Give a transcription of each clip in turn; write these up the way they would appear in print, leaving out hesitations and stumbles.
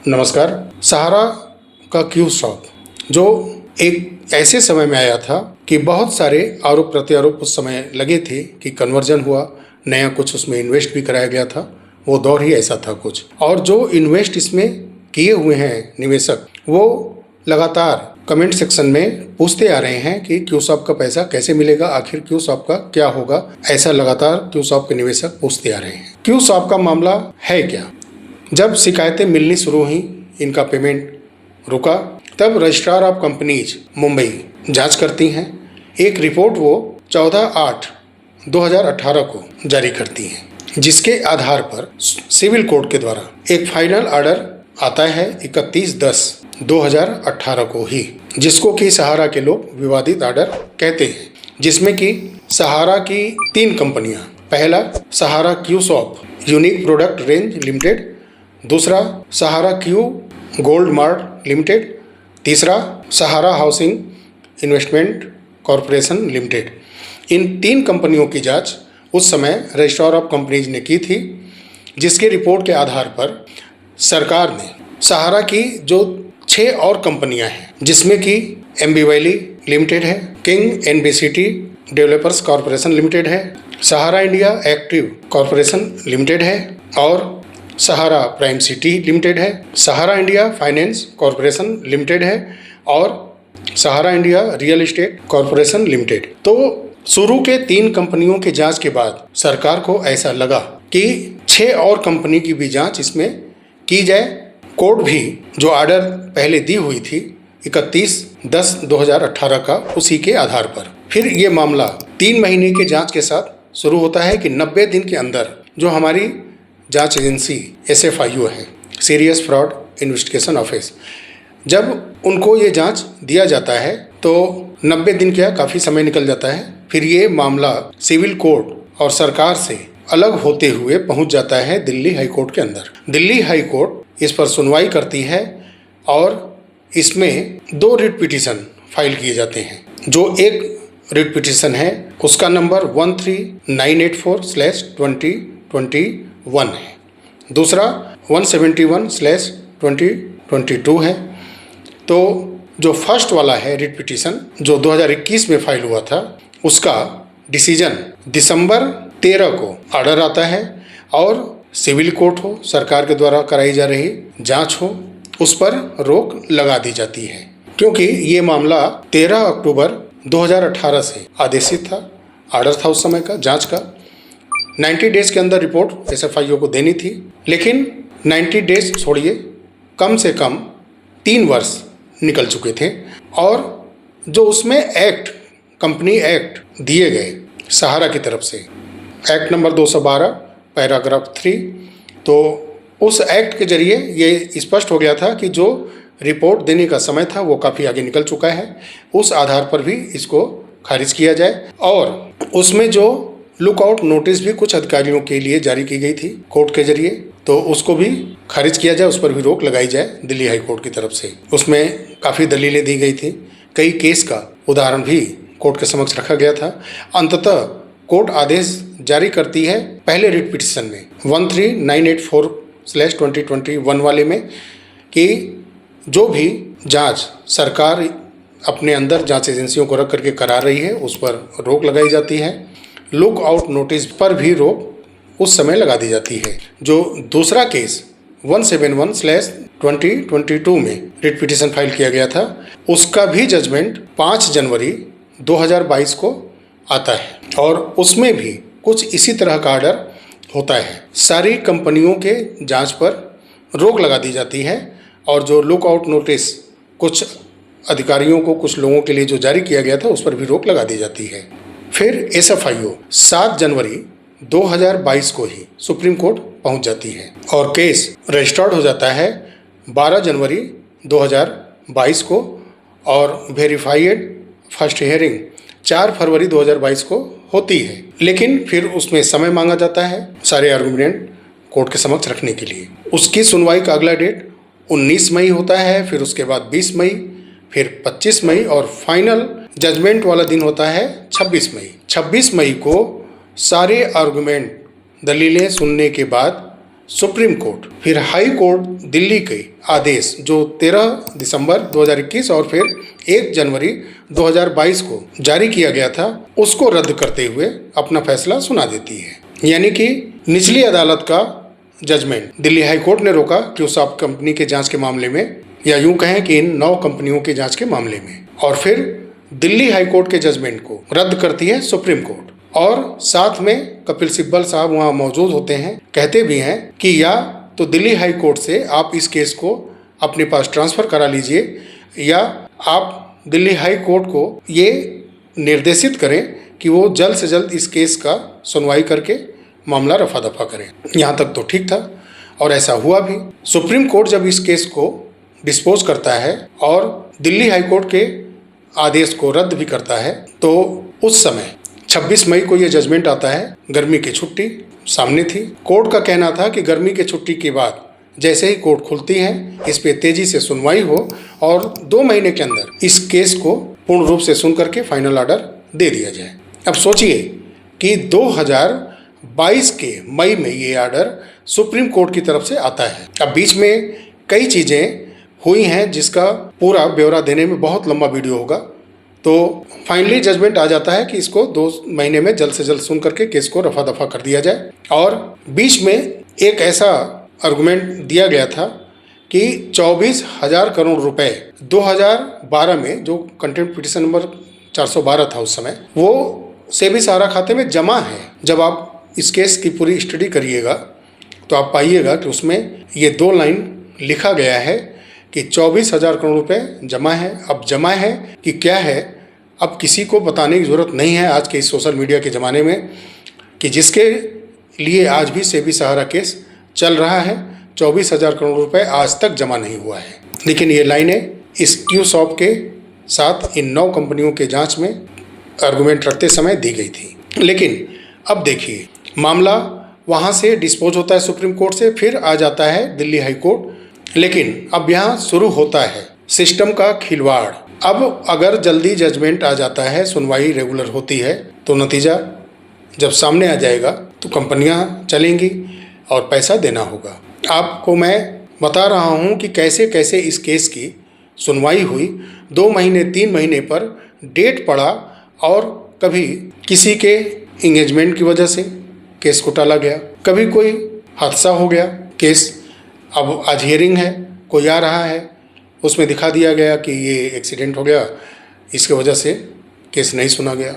नमस्कार। सहारा का Q stock जो एक ऐसे समय में आया था कि बहुत सारे आरोप प्रत्यारोप उस समय लगे थे कि कन्वर्जन हुआ, नया कुछ उसमें इन्वेस्ट भी कराया गया था। वो दौर ही ऐसा था कुछ, और जो इन्वेस्ट इसमें किए हुए हैं निवेशक, वो लगातार कमेंट सेक्शन में पूछते आ रहे हैं कि क्यूसॉप का पैसा कैसे मिलेगा, आखिर क्यूसॉप का क्या होगा। ऐसा लगातार क्यूसॉप के निवेशक पूछते आ रहे हैं। क्यूसॉप का मामला है क्या? जब शिकायतें मिलनी शुरू हुई, इनका पेमेंट रुका, तब रजिस्ट्रार ऑफ कंपनीज मुंबई जांच करती हैं। एक रिपोर्ट वो 14/8/2018 को जारी करती हैं, जिसके आधार पर सिविल कोर्ट के द्वारा एक फाइनल ऑर्डर आता है 31/10/2018 को ही, जिसको कि सहारा के लोग विवादित ऑर्डर कहते हैं, जिसमें कि सहारा की 3 कंपनियां, पहला सहारा क्यूसॉप यूनिक प्रोडक्ट रेंज लिमिटेड, दूसरा सहारा क्यू गोल्ड मार्ट लिमिटेड, तीसरा सहारा हाउसिंग इन्वेस्टमेंट कॉरपोरेशन लिमिटेड। इन 3 कंपनियों की जांच उस समय रजिस्ट्रार ऑफ कंपनीज ने की थी, जिसके रिपोर्ट के आधार पर सरकार ने सहारा की जो 6 और कंपनियां हैं, जिसमें कि एमबी वैली लिमिटेड है, king NBCT developers corporation limited है, Sahara India active corporation limited है और सहारा प्राइम सिटी लिमिटेड है, Sahara India finance corporation limited है और Sahara India real estate corporation limited. तो शुरू के 3 कंपनियों के जांच के बाद सरकार को ऐसा लगा कि 6 और कंपनी की भी जांच इसमें की जाए। कोर्ट भी जो ऑर्डर पहले दी हुई थी 31/10/2018 का, उसी के आधार पर फिर ये मामला 3 महीने के जांच के साथ शुरू होता है कि 90 दिन के अंदर जो हमारी जांच एजेंसी SFIO है, सीरियस फ्रॉड इन्वेस्टिगेशन ऑफिस, जब उनको ये जांच दिया जाता है तो 90 दिन क्या काफ़ी समय निकल जाता है। फिर ये मामला सिविल कोर्ट और सरकार से अलग होते हुए पहुंच जाता है दिल्ली हाई कोर्ट के अंदर। दिल्ली हाई कोर्ट इस पर सुनवाई करती है और इसमें 2 रिट पिटीशन फाइल किए जाते हैं। जो एक रिट पिटीशन है उसका नंबर 13984/2021 है, दूसरा 171/2022 है। तो जो फर्स्ट वाला है रिट पिटीशन जो 2021 में फाइल हुआ था, उसका डिसीजन दिसंबर 13 को ऑर्डर आता है और सिविल कोर्ट हो, सरकार के द्वारा कराई जा रही जांच हो, उस पर रोक लगा दी जाती है, क्योंकि ये मामला 13 अक्टूबर 2018 से आदेशित था, ऑर्डर था उस समय का जांच का। 90 डेज के अंदर रिपोर्ट SFIO को देनी थी, लेकिन 90 डेज छोड़िए, कम से कम 3 वर्ष निकल चुके थे और जो उसमें एक्ट, कंपनी एक्ट दिए गए सहारा की तरफ से, एक्ट नंबर 212 पैराग्राफ 3, तो उस एक्ट के जरिए ये स्पष्ट हो गया था कि जो रिपोर्ट देने का समय था वो काफ़ी आगे निकल चुका है। उस आधार पर भी इसको खारिज किया जाए और उसमें जो लुकआउट नोटिस भी कुछ अधिकारियों के लिए जारी की गई थी कोर्ट के जरिए, तो उसको भी खारिज किया जाए, उस पर भी रोक लगाई जाए दिल्ली हाई कोर्ट की तरफ से। उसमें काफ़ी दलीलें दी गई थी, कई केस का उदाहरण भी कोर्ट के समक्ष रखा गया था। अंततः कोर्ट आदेश जारी करती है पहले रिट पिटीशन में 13984/2021 वाले में कि जो भी जांच सरकार अपने अंदर जांच एजेंसियों को रख करके करा रही है, उस पर रोक लगाई जाती है। लुक आउट नोटिस पर भी रोक उस समय लगा दी जाती है। जो दूसरा केस 171/2022 में रिट पिटीशन फाइल किया गया था, उसका भी जजमेंट 5 जनवरी 2022 को आता है और उसमें भी कुछ इसी तरह का ऑर्डर होता है। सारी कंपनियों के जांच पर रोक लगा दी जाती है और जो लुक आउट नोटिस कुछ अधिकारियों को, कुछ लोगों के लिए जो जारी किया गया था, उस पर भी रोक लगा दी जाती है। फिर SFIO 7 जनवरी 2022 को ही सुप्रीम कोर्ट पहुंच जाती है और केस रजिस्टर्ड हो जाता है 12 जनवरी 2022 को और वेरीफाइड फर्स्ट हियरिंग 4 फरवरी 2022 को होती है। लेकिन फिर उसमें समय मांगा जाता है सारे आर्गूमेंट कोर्ट के समक्ष रखने के लिए। उसकी सुनवाई का अगला डेट 19 मई होता है, फिर उसके बाद 20 मई, फिर 25 मई और फाइनल जजमेंट वाला दिन होता है 26 मई। 26 मई को सारे आर्गूमेंट दलीलें सुनने के बाद सुप्रीम कोर्ट, फिर हाई कोर्ट दिल्ली के आदेश जो 13 दिसंबर 2021 और फिर 1 जनवरी 2022 को जारी किया गया था, उसको रद्द करते हुए अपना फैसला सुना देती है। यानी कि निचली अदालत का जजमेंट दिल्ली हाई कोर्ट ने रोका कि उस आप कंपनी के जांच के मामले में, या यूं कहें कि इन 9 कंपनियों के जांच के मामले में, और फिर दिल्ली हाई कोर्ट के जजमेंट को रद्द करती है सुप्रीम कोर्ट। और साथ में कपिल सिब्बल साहब वहाँ मौजूद होते हैं, कहते भी हैं कि या तो दिल्ली हाई कोर्ट से आप इस केस को अपने पास ट्रांसफ़र करा लीजिए, या आप दिल्ली हाई कोर्ट को ये निर्देशित करें कि वो जल्द से जल्द इस केस का सुनवाई करके मामला रफा दफा करें। यहाँ तक तो ठीक था और ऐसा हुआ भी। सुप्रीम कोर्ट जब इस केस को डिस्पोज करता है और दिल्ली हाई कोर्ट के आदेश को रद्द भी करता है, तो उस समय 26 मई को ये जजमेंट आता है। गर्मी की छुट्टी सामने थी। कोर्ट का कहना था कि गर्मी की छुट्टी के बाद जैसे ही कोर्ट खुलती है, इस पे तेजी से सुनवाई हो और 2 महीने के अंदर इस केस को पूर्ण रूप से सुन करके फाइनल ऑर्डर दे दिया जाए। अब सोचिए कि 2022 के मई में ये ऑर्डर सुप्रीम कोर्ट की तरफ से आता है। अब बीच में कई चीज़ें हुई हैं जिसका पूरा ब्यौरा देने में बहुत लंबा वीडियो होगा, तो फाइनली जजमेंट आ जाता है कि इसको 2 महीने में जल्द से जल्द सुन करके केस को रफा दफा कर दिया जाए। और बीच में एक ऐसा आर्गुमेंट दिया गया था कि 24,000 करोड़ रुपए 2012 में, जो कंटेम्प्ट पिटीशन नंबर 412 था उस समय, वो सेबी सहारा खाते में जमा है। जब आप इस केस की पूरी स्टडी करिएगा तो आप पाइएगा कि उसमें ये 2 लाइन लिखा गया है कि 24,000 करोड़ रुपए जमा है। अब जमा है कि क्या है, अब किसी को बताने की ज़रूरत नहीं है आज के इस सोशल मीडिया के ज़माने में, कि जिसके लिए आज भी सेबी सहारा केस चल रहा है। 24,000 करोड़ रुपए आज तक जमा नहीं हुआ है। लेकिन ये लाइनें इस क्यू सॉप के साथ इन 9 कंपनियों के जांच में आर्गूमेंट रखते समय दी गई थी। लेकिन अब देखिए, मामला वहाँ से डिस्पोज होता है सुप्रीम कोर्ट से, फिर आ जाता है दिल्ली हाई कोर्ट। लेकिन अब यहाँ शुरू होता है सिस्टम का खिलवाड़। अब अगर जल्दी जजमेंट आ जाता है, सुनवाई रेगुलर होती है, तो नतीजा जब सामने आ जाएगा तो कंपनियां चलेंगी और पैसा देना होगा। आपको मैं बता रहा हूं कि कैसे कैसे इस केस की सुनवाई हुई। 2 महीने 3 महीने पर डेट पड़ा और कभी किसी के इंगेजमेंट की वजह से केस को टाला गया, कभी कोई हादसा हो गया, केस अब आज हियरिंग है, कोई आ रहा है, उसमें दिखा दिया गया कि ये एक्सीडेंट हो गया, इसके वजह से केस नहीं सुना गया।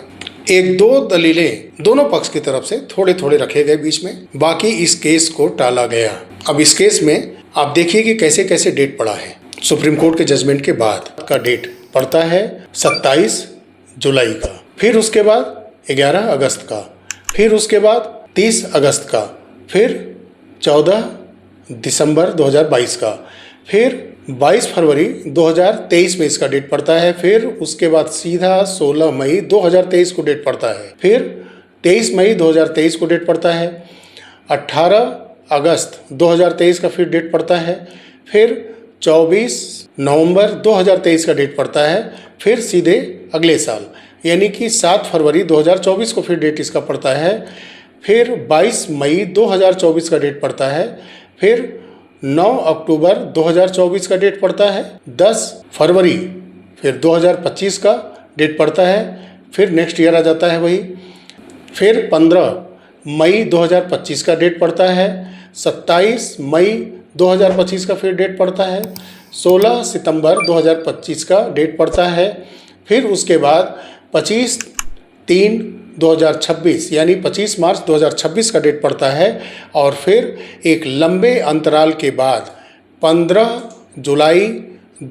1-2 दलीलें दोनों पक्ष की तरफ से थोड़े थोड़े रखे गए बीच में, बाकी इस केस को टाला गया। अब इस केस में आप देखिए कि कैसे कैसे डेट पड़ा है। सुप्रीम कोर्ट के जजमेंट के बाद का डेट पड़ता है 27 जुलाई का, फिर उसके बाद 11 अगस्त का, फिर उसके बाद 30 अगस्त का, फिर 14 दिसंबर 2022 का, फिर 22 फरवरी 2023 में इसका डेट पड़ता है, फिर उसके बाद सीधा 16 मई 2023 को डेट पड़ता है, फिर 23 मई 2023 को डेट पड़ता है, 18 अगस्त 2023 का फिर डेट पड़ता है, फिर 24 नवंबर 2023 का डेट पड़ता है, फिर सीधे अगले साल यानी कि 7 फरवरी 2024 को फिर डेट इसका पड़ता है, फिर 22 मई 2024 का डेट पड़ता है, फिर 9 अक्टूबर 2024 का डेट पड़ता है, 10 फरवरी फिर 2025 का डेट पड़ता है, फिर नेक्स्ट ईयर आ जाता है वही, फिर 15 मई 2025 का डेट पड़ता है, 27 मई 2025 का फिर डेट पड़ता है, 16 सितंबर 2025 का डेट पड़ता है, फिर उसके बाद 25/3/2026 यानी 25 मार्च 2026 का डेट पड़ता है, और फिर एक लंबे अंतराल के बाद 15 जुलाई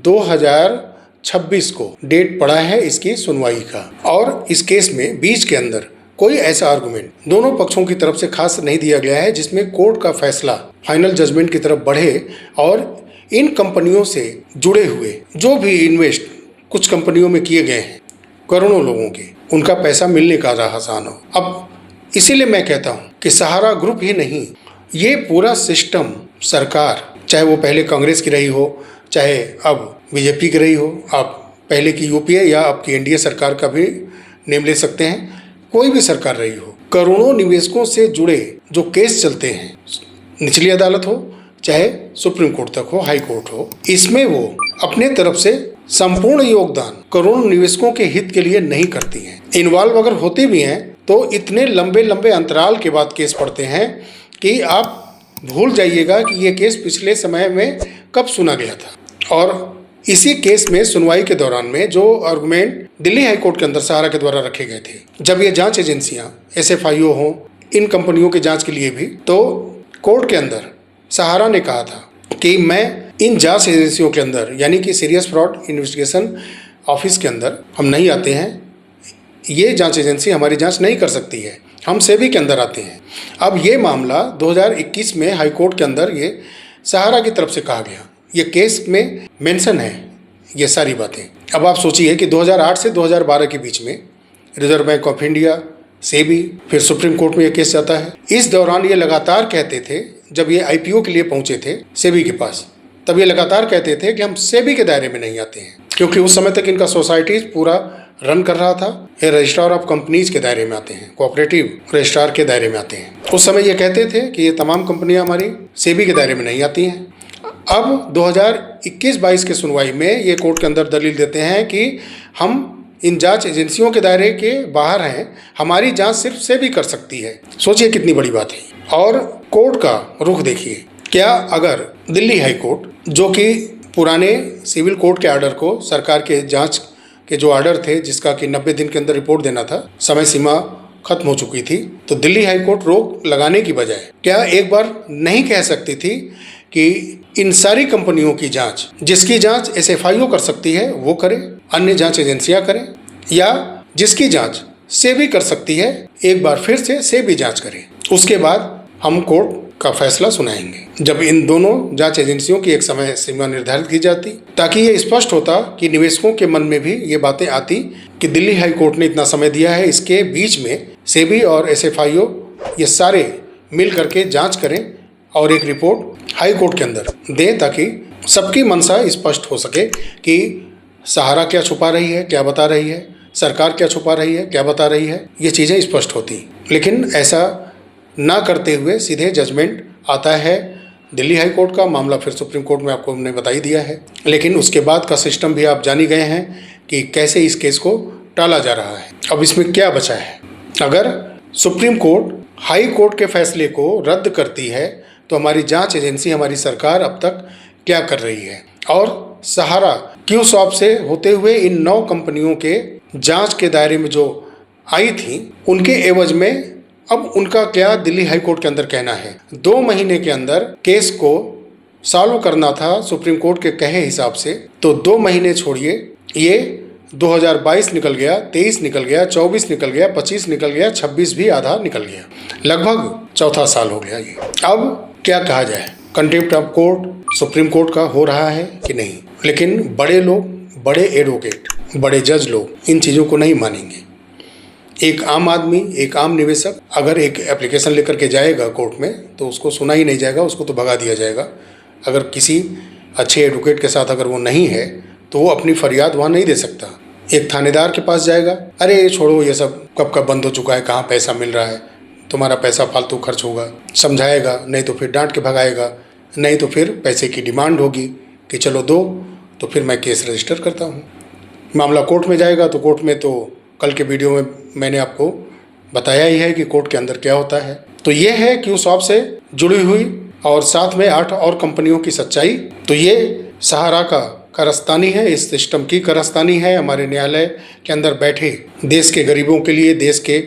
2026 को डेट पड़ा है इसकी सुनवाई का। और इस केस में बीच के अंदर कोई ऐसा आर्गुमेंट दोनों पक्षों की तरफ से खास नहीं दिया गया है जिसमें कोर्ट का फैसला फाइनल जजमेंट की तरफ बढ़े और इन कंपनियों से जुड़े हुए जो भी इन्वेस्ट कुछ कंपनियों में किए गए हैं करोड़ों लोगों के, उनका पैसा मिलने का राह आसान हो। अब इसीलिए मैं कहता हूँ कि सहारा ग्रुप ही नहीं, ये पूरा सिस्टम सरकार, चाहे वो पहले कांग्रेस की रही हो, चाहे अब बीजेपी की रही हो, आप पहले की यूपीए या आपकी एनडीए सरकार का भी नेम ले सकते हैं, कोई भी सरकार रही हो, करोड़ों निवेशकों से जुड़े जो केस चलते हैं निचली अदालत हो चाहे सुप्रीम कोर्ट तक हो, हाई कोर्ट हो, इसमें वो अपने तरफ से संपूर्ण योगदान करोड़ों निवेशकों के हित के लिए नहीं करती हैं। इन्वॉल्व अगर होते भी हैं तो इतने लंबे लंबे अंतराल के बाद केस पढ़ते हैं कि आप भूल जाइएगा कि ये केस पिछले समय में कब सुना गया था। और इसी केस में सुनवाई के दौरान में जो आर्गुमेंट दिल्ली हाई कोर्ट के अंदर सहारा के द्वारा रखे गए थे, जब ये जांच एजेंसियां SFIO हों इन कंपनियों की जांच के लिए भी, तो कोर्ट के अंदर सहारा ने कहा था कि मैं इन जांच एजेंसियों के अंदर यानी कि सीरियस फ्रॉड इन्वेस्टिगेशन ऑफिस के अंदर हम नहीं आते हैं, ये जांच एजेंसी हमारी जांच नहीं कर सकती है, हम सेबी के अंदर आते हैं। अब ये मामला 2021 में हाई कोर्ट के अंदर ये सहारा की तरफ से कहा गया, ये केस में मेंशन है ये सारी बातें। अब आप सोचिए कि 2008 से 2012 के बीच में reserve bank of India, SEBI, फिर सुप्रीम कोर्ट में ये केस जाता है। इस दौरान ये लगातार कहते थे, जब ये IPO के लिए पहुंचे थे सेबी के पास, तब ये लगातार कहते थे कि हम सेबी के दायरे में नहीं आते हैं, क्योंकि उस समय तक इनका सोसाइटीज पूरा रन कर रहा था। ये रजिस्ट्रार ऑफ कंपनीज के दायरे में आते हैं, कोऑपरेटिव रजिस्ट्रार के दायरे में आते हैं। उस समय ये कहते थे कि ये तमाम कंपनियां हमारी सेबी के दायरे में नहीं आती हैं। अब 2021-22 के सुनवाई में ये कोर्ट के अंदर दलील देते हैं कि हम इन जांच एजेंसियों के दायरे के बाहर हैं, हमारी जांच सिर्फ सेबी कर सकती है। सोचिए कितनी बड़ी बात है। और कोर्ट का रुख देखिए, क्या अगर दिल्ली हाई कोर्ट जो कि पुराने सिविल कोर्ट के आर्डर को, सरकार के जांच के जो आर्डर थे जिसका कि 90 दिन के अंदर रिपोर्ट देना था, समय सीमा खत्म हो चुकी थी, तो दिल्ली हाई कोर्ट रोक लगाने की बजाय क्या एक बार नहीं कह सकती थी कि इन सारी कंपनियों की जांच, जिसकी जांच SFIO कर सकती है वो करे, अन्य जांच एजेंसियां करें, या जिसकी जांच सेबी कर सकती है एक बार फिर से सेबी जांच करे, उसके बाद हम कोर्ट का फैसला सुनाएंगे। जब इन दोनों जांच एजेंसियों की एक समय सीमा निर्धारित की जाती, ताकि ये स्पष्ट होता कि निवेशकों के मन में भी ये बातें आती कि दिल्ली हाई कोर्ट ने इतना समय दिया है, इसके बीच में सेबी और SFIO ये सारे मिल करके जांच करें और एक रिपोर्ट हाई कोर्ट के अंदर दें, ताकि सबकी मंशा स्पष्ट हो सके कि सहारा क्या छुपा रही है, क्या बता रही है, सरकार क्या छुपा रही है, क्या बता रही है, ये चीज़ें स्पष्ट होती। लेकिन ऐसा ना करते हुए सीधे जजमेंट आता है दिल्ली हाई कोर्ट का, मामला फिर सुप्रीम कोर्ट में आपको हमने बता ही दिया है। लेकिन उसके बाद का सिस्टम भी आप जान ही गए हैं कि कैसे इस केस को टाला जा रहा है। अब इसमें क्या बचा है, अगर सुप्रीम कोर्ट हाई कोर्ट के फैसले को रद्द करती है तो हमारी जांच एजेंसी, हमारी सरकार अब तक क्या कर रही है, और सहारा क्यूसॉप से होते हुए इन 9 कंपनियों के जांच के दायरे में जो आई थी, उनके एवज में अब उनका क्या दिल्ली हाई कोर्ट के अंदर कहना है। 2 महीने के अंदर केस को सॉल्व करना था सुप्रीम कोर्ट के कहे हिसाब से, तो 2 महीने छोड़िए, ये 2022 निकल गया, 23 निकल गया, 24 निकल गया, 25 निकल गया, 26 भी आधा निकल गया, लगभग चौथा साल हो गया ये। अब क्या कहा जाए, contempt of court supreme court का हो रहा है कि नहीं। लेकिन बड़े लोग, बड़े एडवोकेट, बड़े जज लोग इन चीज़ों को नहीं मानेंगे। एक आम आदमी, एक आम निवेशक अगर एक एप्लीकेशन लेकर के जाएगा कोर्ट में तो उसको सुना ही नहीं जाएगा, उसको तो भगा दिया जाएगा। अगर किसी अच्छे एडवोकेट के साथ अगर वो नहीं है तो वो अपनी फरियाद वहाँ नहीं दे सकता। एक थानेदार के पास जाएगा, अरे छोड़ो ये सब कब कब बंद हो चुका है, कहाँ पैसा मिल रहा है, तुम्हारा पैसा फालतू खर्च होगा, समझाएगा, नहीं तो फिर डांट के भगाएगा, नहीं तो फिर पैसे की डिमांड होगी कि चलो दो, तो फिर मैं केस रजिस्टर करता हूँ। मामला कोर्ट में जाएगा तो कोर्ट में तो कल के वीडियो में मैंने आपको बताया ही है कि कोर्ट के अंदर क्या होता है। तो ये है क्यूसॉप से जुड़ी हुई और साथ में 8 और कंपनियों की सच्चाई। तो ये सहारा का कारस्तानी है, इस सिस्टम की कारस्तानी है। हमारे न्यायालय के अंदर बैठे देश के गरीबों के लिए, देश के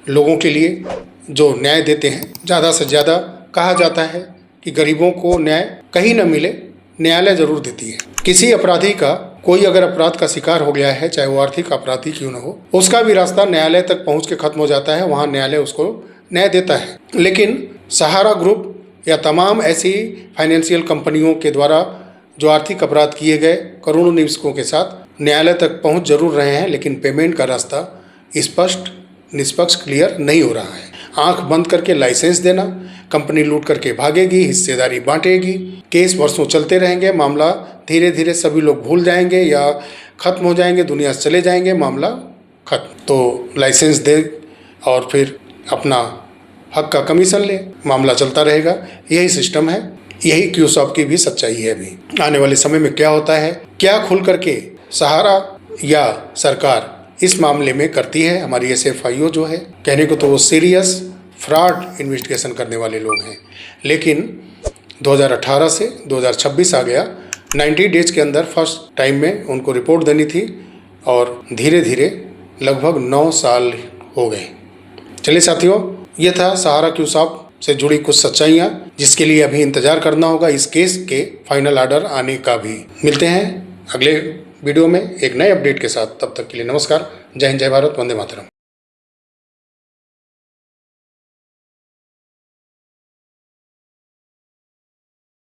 लोगों के लिए जो न्याय देते हैं, ज़्यादा से ज़्यादा कहा जाता है कि गरीबों को न्याय कहीं न मिले, न्यायालय ज़रूर देती है। किसी अपराधी का, कोई अगर अपराध का शिकार हो गया है, चाहे वो आर्थिक अपराधी क्यों न हो, उसका भी रास्ता न्यायालय तक पहुंच के खत्म हो जाता है, वहां न्यायालय उसको न्याय देता है। लेकिन सहारा ग्रुप या तमाम ऐसी फाइनेंशियल कंपनियों के द्वारा जो आर्थिक अपराध किए गए करोड़ों निवेशकों के साथ न्यायालय तक पहुंच जरूर रहे हैं, लेकिन पेमेंट का रास्ता स्पष्ट, निष्पक्ष, क्लियर नहीं हो रहा है। आंख बंद करके लाइसेंस देना, कंपनी लूट करके भागेगी, हिस्सेदारी बांटेगी, केस वर्षों चलते रहेंगे, मामला धीरे धीरे सभी लोग भूल जाएंगे या ख़त्म हो जाएंगे, दुनिया से चले जाएंगे, मामला खत्म। तो लाइसेंस दे और फिर अपना हक का कमीशन ले, मामला चलता रहेगा। यही सिस्टम है, यही क्यूसॉप की भी सच्चाई है। अभी आने वाले समय में क्या होता है, क्या खुल करके सहारा या सरकार इस मामले में करती है। हमारी SFIO जो है, कहने को तो वो सीरियस फ्रॉड इन्वेस्टिगेशन करने वाले लोग हैं, लेकिन 2018 से 2026 आ गया, 90 डेज के अंदर फर्स्ट टाइम में उनको रिपोर्ट देनी थी और धीरे धीरे लगभग 9 साल हो गए। चलिए साथियों, ये था सहारा क्यूसॉप से जुड़ी कुछ सच्चाइयाँ, जिसके लिए अभी इंतजार करना होगा इस केस के फाइनल ऑर्डर आने का भी। मिलते हैं अगले वीडियो में एक नए अपडेट के साथ। तब तक के लिए नमस्कार। जय हिंद, जय भारत, वंदे मातरम।